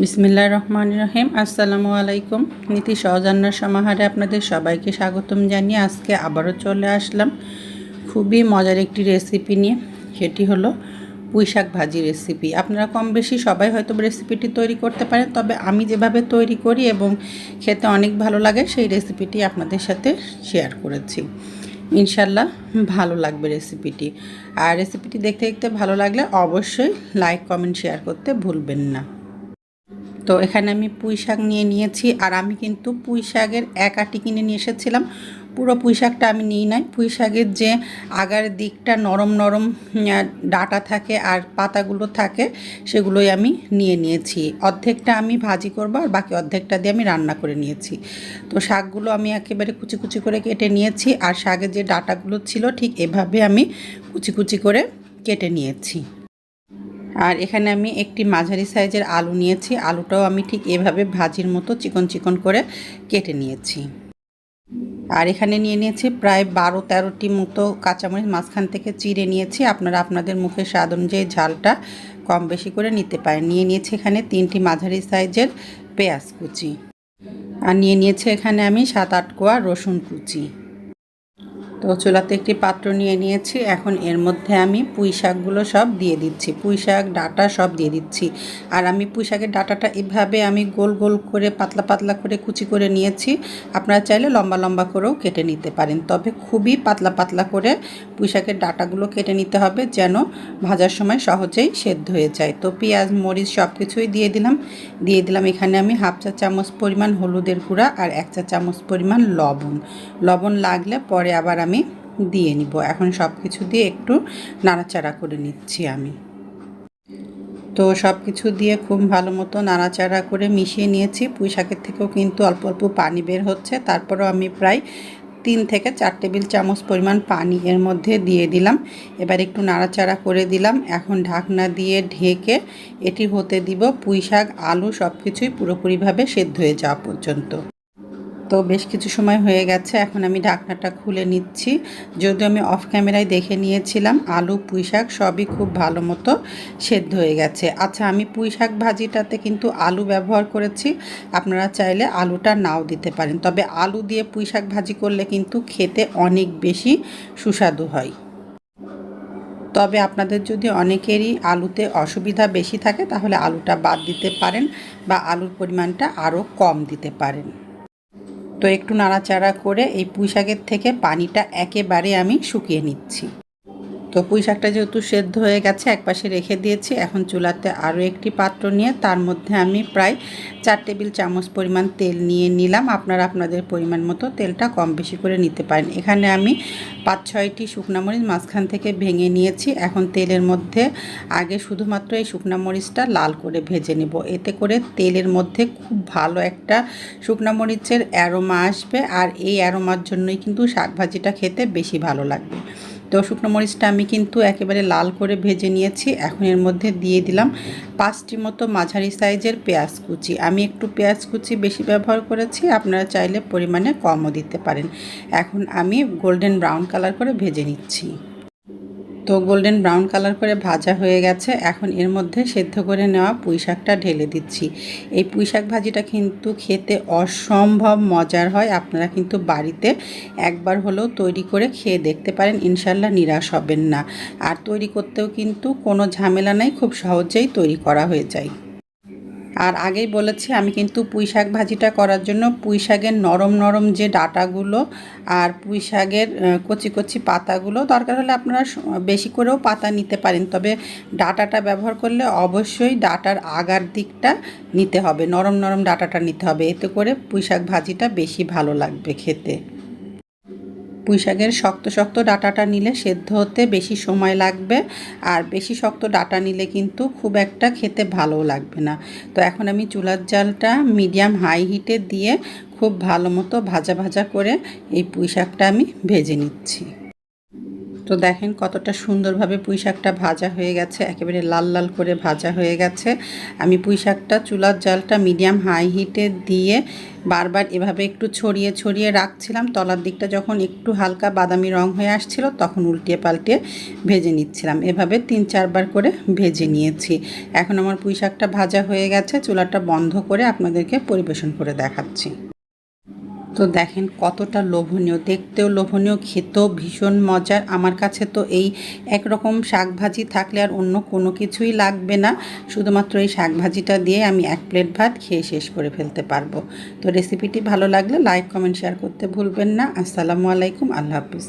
বিসমিল্লাহির রহমানির রহিম। আসসালামু আলাইকুম। নীতি সহজান্নার সমাহারে আপনাদের সবাইকে স্বাগতম জানিয়ে আজকে আবারও চলে আসলাম খুবই মজার একটি রেসিপি নিয়ে। সেটি হলো পুঁইশাক ভাজি রেসিপি। আপনারা কম বেশি সবাই হয়তো রেসিপিটি তৈরি করতে পারেন, তবে আমি যেভাবে তৈরি করি এবং খেতে অনেক ভালো লাগে সেই রেসিপিটি আপনাদের সাথে শেয়ার করেছি। ইনশাল্লাহ ভালো লাগবে রেসিপিটি। আর রেসিপিটি দেখতে দেখতে ভালো লাগলে অবশ্যই লাইক কমেন্ট শেয়ার করতে ভুলবেন না। তো এখানে আমি পুঁই শাক নিয়ে নিয়েছি, আর আমি কিন্তু পুঁই শাকের এক আটি কিনে নিয়ে এসেছিলাম। পুরো পুঁই শাকটা আমি নিই নাই। পুঁই শাকের যে আগার দিকটা নরম নরম ডাঁটা থাকে আর পাতাগুলো থাকে, সেগুলোই আমি নিয়ে নিয়েছি। অর্ধেকটা আমি ভাজি করব আর বাকি অর্ধেকটা দিয়ে আমি রান্না করে নিয়েছি। তো শাকগুলো আমি একেবারে কুচি কুচি করে কেটে নিয়েছি, আর শাকের যে ডাঁটাগুলো ছিল ঠিক এভাবে আমি কুচি কুচি করে কেটে নিয়েছি। আর এখানে আমি একটি মাঝারি সাইজের আলু নিয়েছি। আলুটাও আমি ঠিক এভাবে ভাজির মতো চিকন চিকন করে কেটে নিয়েছি। আর এখানে নিয়ে নিয়েছি প্রায় 12-13টি মতো কাঁচামরিচ মাঝখান থেকে চিড়ে নিয়েছি। আপনারা আপনাদের মুখের স্বাদ অনুযায়ী ঝালটা কম বেশি করে নিতে পারেন। নিয়ে নিয়েছি এখানে 3টি মাঝারি সাইজের পেঁয়াজ কুচি, আর নিয়ে নিয়েছি এখানে আমি 7-8 কোয়া রসুন কুচি। তো চুলাতে একটি পাত্র নিয়ে নিয়েছি। এখন এর মধ্যে আমি পুঁই শাকগুলো সব দিয়ে দিচ্ছি। পুঁই শাক ডাঁটা সব দিয়ে দিচ্ছি। আর আমি পুঁই শাকের ডাঁটাটা এভাবে আমি গোল গোল করে পাতলা পাতলা করে কুচি করে নিয়েছি। আপনারা চাইলে লম্বা লম্বা করেও কেটে নিতে পারেন, তবে খুবই পাতলা পাতলা করে পুঁই শাকের ডাঁটাগুলো কেটে নিতে হবে, যেন ভাজার সময় সহজেই সেদ্ধ হয়ে যায়। তো পেঁয়াজ মরিচ সব কিছুই দিয়ে দিলাম এখানে আমি 1/2 চা চামচ পরিমাণ হলুদের গুঁড়া আর 1 চা চামচ পরিমাণ লবণ লাগলে পরে আবার আমি দিয়ে নিব। এখন সব কিছু দিয়ে একটু নাড়াচাড়া করে নিচ্ছি আমি। তো সব কিছু দিয়ে খুব ভালো মতো নাড়াচাড়া করে মিশিয়ে নিয়েছি। পুঁই শাকের থেকেও কিন্তু অল্প অল্প পানি বের হচ্ছে, তারপরেও আমি প্রায় 3 থেকে 4 টেবিল চামচ পরিমাণ পানি এর মধ্যে দিয়ে দিলাম। এবার একটু নাড়াচাড়া করে দিলাম। এখন ঢাকনা দিয়ে ঢেকে এটি হতে দিব পুঁই শাক আলু সব কিছুই পুরোপুরিভাবে সেদ্ধ হয়ে যাওয়া পর্যন্ত। তো বেশ কিছু সময় হয়ে গেছে, এখন আমি ঢাকনাটা খুলে নিচ্ছি। যদিও আমি অফ ক্যামেরায় দেখে নিয়েছিলাম আলু পুঁই শাক সবই খুব ভালো মতো সেদ্ধ হয়ে গেছে। আচ্ছা, আমি পুঁই শাক ভাজিটাতে কিন্তু আলু ব্যবহার করেছি। আপনারা চাইলে আলুটা নাও দিতে পারেন, তবে আলু দিয়ে পুঁই শাক ভাজি করলে কিন্তু খেতে অনেক বেশি সুস্বাদু হয়। তবে আপনাদের যদি অনেকেরই আলুতে অসুবিধা বেশি থাকে তাহলে আলুটা বাদ দিতে পারেন, বা আলুর পরিমাণটা আরও কম দিতে পারেন। তো একটু নাড়াচাড়া করে এই পুঁই শাকের থেকে পানিটা একেবারে আমি শুকিয়ে নিচ্ছি। তো পুঁই শাকটা যেহেতু সেদ্ধ হয়ে গেছে একপাশে রেখে দিয়েছি। এখন চুলাতে আরও একটি পাত্র নিয়ে তার মধ্যে আমি প্রায় 4 টেবিল চামচ পরিমাণ তেল নিয়ে নিলাম। আপনারা আপনাদের পরিমাণ মতো তেলটা কম বেশি করে নিতে পারেন। এখানে আমি 5-6টি শুকনা মরিচ মাঝখান থেকে ভেঙে নিয়েছি। এখন তেলের মধ্যে আগে শুধুমাত্র এই শুকনা মরিচটা লাল করে ভেজে নেব। এতে করে তেলের মধ্যে খুব ভালো একটা শুকনা মরিচের অ্যারোমা আসবে, আর এই অ্যারোমার জন্যই কিন্তু শাক ভাজিটা খেতে বেশি ভালো লাগবে। তো শুকনো মরিচটা আমি কিন্তু একেবারে লাল করে ভেজে নিয়েছি। এখন এর মধ্যে দিয়ে দিলাম 5টি মতো মাঝারি সাইজের পেঁয়াজ কুচি। আমি একটু পেঁয়াজ কুচি বেশি ব্যবহার করেছি, আপনারা চাইলে পরিমাণে কমও দিতে পারেন। এখন আমি গোল্ডেন ব্রাউন কালার করে ভেজে নিচ্ছি। তো গোল্ডেন ব্রাউন কালার করে ভাজা হয়ে গেছে। এখন এর মধ্যে সেদ্ধ করে নেওয়া পুঁই শাকটা ঢেলে দিচ্ছি। এই পুঁই শাক ভাজিটা কিন্তু খেতে অসম্ভব মজার হয়। আপনারা কিন্তু বাড়িতে একবার হলেও তৈরি করে খেয়ে দেখতে পারেন, ইনশাল্লাহ নিরাশ হবেন না। আর তৈরি করতেও কিন্তু কোনো ঝামেলা নাই, খুব সহজেই তৈরি করা হয়ে যায়। আর আগেই বলেছি আমি কিন্তু পুঁই শাক ভাজিটা করার জন্য পুঁই শাকের নরম নরম যে ডাঁটাগুলো আর পুঁই শাকের কচি কচি পাতাগুলো, দরকার হলে আপনারা বেশি করেও পাতা নিতে পারেন, তবে ডাঁটাটা ব্যবহার করলে অবশ্যই ডাঁটার আগার দিকটা নিতে হবে, নরম নরম ডাঁটাটা নিতে হবে। এতে করে পুঁই শাক ভাজিটা বেশি ভালো লাগবে খেতে। পুঁই শাকের শক্ত শক্ত ডাঁটাটা নিলে সেদ্ধ হতে বেশি সময় লাগবে, আর বেশি শক্ত ডাঁটা নিলে কিন্তু খুব একটা খেতে ভালোও লাগবে না। তো এখন আমি চুলার জালটা মিডিয়াম হাই হিটে দিয়ে খুব ভালো মতো ভাজা ভাজা করে এই পুঁই শাকটা আমি ভেজে নিচ্ছি। তো দেখেন কতটা সুন্দরভাবে পুঁই শাকটা ভাজা হয়ে গেছে, একেবারে লাল লাল করে ভাজা হয়ে গেছে। আমি পুঁই শাকটা চুলার জালটা মিডিয়াম হাই হিটে দিয়ে বারবার এভাবে একটু ছড়িয়ে ছড়িয়ে রাখছিলাম। তলার দিকটা যখন একটু হালকা বাদামি রং হয়ে আসছিল তখন উল্টিয়ে পাল্টিয়ে ভেজে নিচ্ছিলাম। এভাবে 3-4 বার করে ভেজে নিয়েছি। এখন আমার পুঁই শাকটা ভাজা হয়ে গেছে, চুলাটা বন্ধ করে আপনাদেরকে পরিবেশন করে দেখাচ্ছি। তো দেখেন কতটা লোভনীয়, দেখতেও লোভনীয়, খেতেও ভীষণ মজার। আমার কাছে তো এই একরকম শাক ভাজি থাকলে আর অন্য কোনো কিছুই লাগবে না, শুধুমাত্র এই শাক ভাজিটা দিয়ে আমি 1 প্লেট ভাত খেয়ে শেষ করে ফেলতে পারবো। তো রেসিপিটি ভালো লাগলে লাইক কমেন্ট শেয়ার করতে ভুলবেন না। আসসালামু আলাইকুম, আল্লাহ হাফিজ।